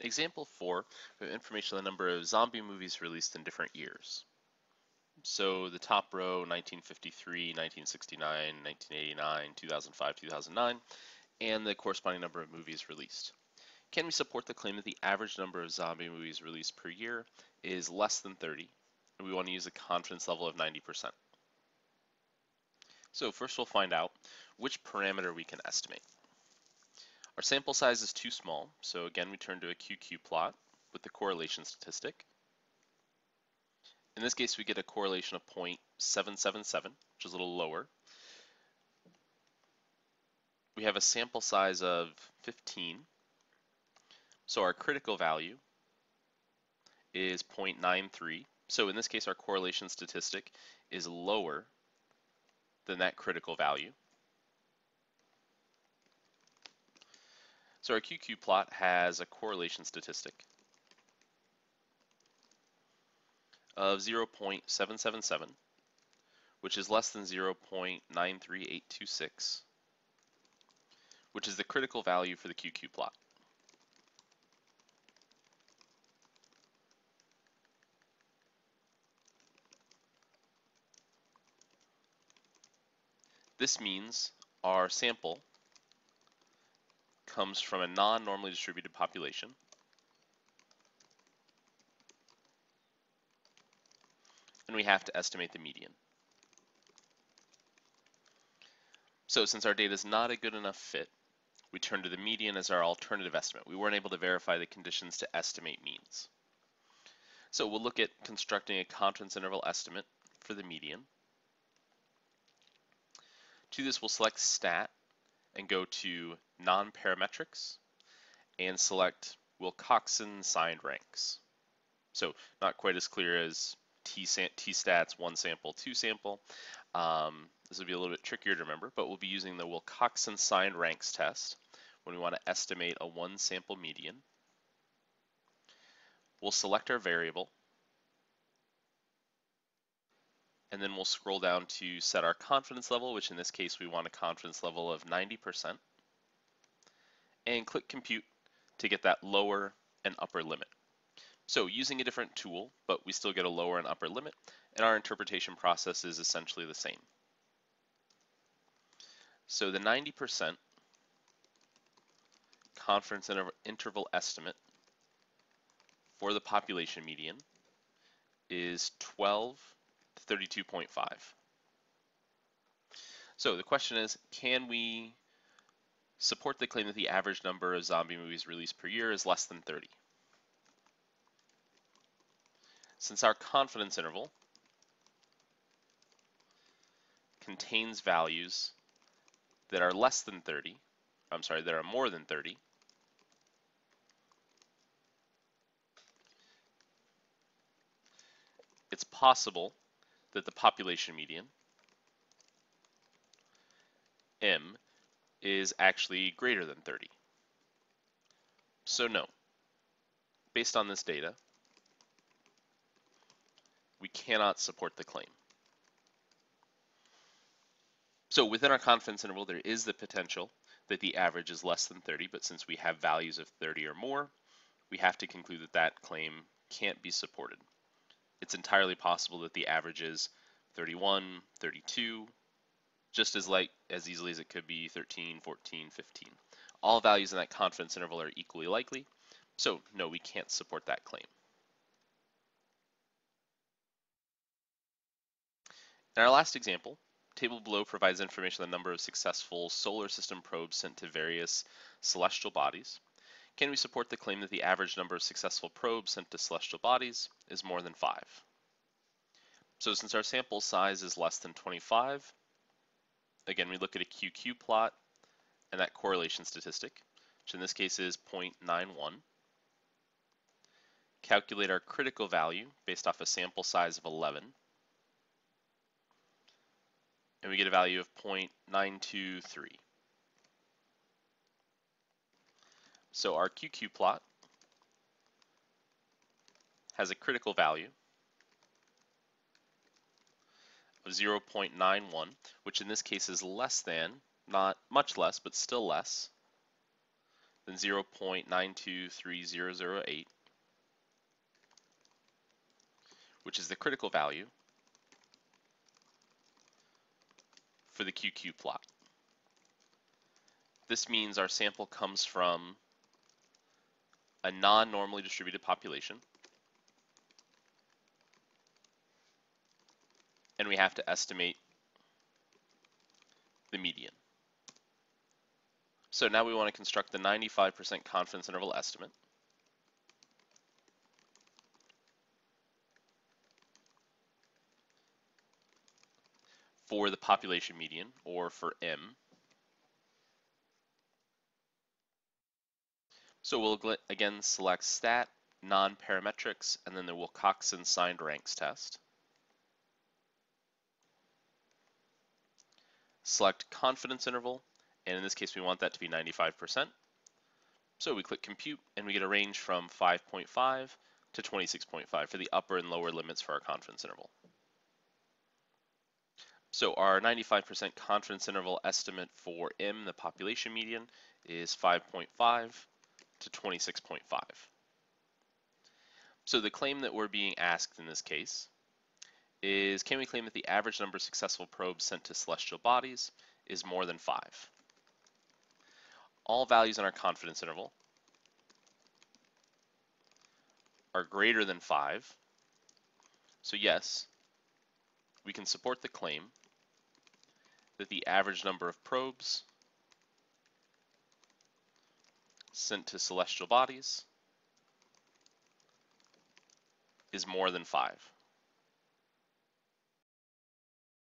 Example 4, we have information on the number of zombie movies released in different years. So the top row, 1953, 1969, 1989, 2005, 2009, and the corresponding number of movies released. Can we support the claim that the average number of zombie movies released per year is less than 30, and we want to use a confidence level of 90%? So first we'll find out which parameter we can estimate. Our sample size is too small, so again we turn to a QQ plot with the correlation statistic. In this case we get a correlation of 0.777, which is a little lower. We have a sample size of 15, so our critical value is 0.93. So in this case our correlation statistic is lower than that critical value. So our QQ plot has a correlation statistic of 0.777, which is less than 0.93826, which is the critical value for the QQ plot. This means our sample comes from a non-normally distributed population, and we have to estimate the median. So since our data is not a good enough fit, we turn to the median as our alternative estimate. We weren't able to verify the conditions to estimate means. So we'll look at constructing a confidence interval estimate for the median. To this, we'll select Stat and go to Non-Parametrics and select Wilcoxon signed ranks. So not quite as clear as T-stats, one sample, two sample. This will be a little bit trickier to remember, but we'll be using the Wilcoxon signed ranks test when we want to estimate a one sample median. We'll select our variable, and then we'll scroll down to set our confidence level, which in this case we want a confidence level of 90%, and click compute to get that lower and upper limit. So using a different tool, but we still get a lower and upper limit, and our interpretation process is essentially the same. So the 90% confidence interval estimate for the population median is 12 to 32.5. So the question is, can we support the claim that the average number of zombie movies released per year is less than 30? Since our confidence interval contains values that are less than 30, that are more than 30, it's possible that the population median, M, is actually greater than 30. So no, based on this data, we cannot support the claim. So within our confidence interval, there is the potential that the average is less than 30, but since we have values of 30 or more, we have to conclude that that claim can't be supported. It's entirely possible that the average is 31, 32, just as easily as it could be 13, 14, 15. All values in that confidence interval are equally likely, so no, we can't support that claim. In our last example, table below provides information on the number of successful solar system probes sent to various celestial bodies. Can we support the claim that the average number of successful probes sent to celestial bodies is more than 5? So since our sample size is less than 25, again, we look at a QQ plot and that correlation statistic, which in this case is 0.91. Calculate our critical value based off a sample size of 11. And we get a value of 0.923. So our QQ plot has a critical value of 0.91, which in this case is less than, not much less, but still less then 0.923008, which is the critical value for the QQ plot. This means our sample comes from a non-normally distributed population, and we have to estimate the median. So now we want to construct the 95% confidence interval estimate. For the population median, or for M. So we'll again select stat, non-parametrics, and then the Wilcoxon signed ranks test. Select confidence interval, and in this case we want that to be 95%. So we click compute, and we get a range from 5.5 to 26.5 for the upper and lower limits for our confidence interval. So our 95% confidence interval estimate for M, the population median, is 5.5 to 26.5. So the claim that we're being asked in this case is, can we claim that the average number of successful probes sent to celestial bodies is more than 5? All values in our confidence interval are greater than 5. So yes, we can support the claim that the average number of probes sent to celestial bodies is more than 5.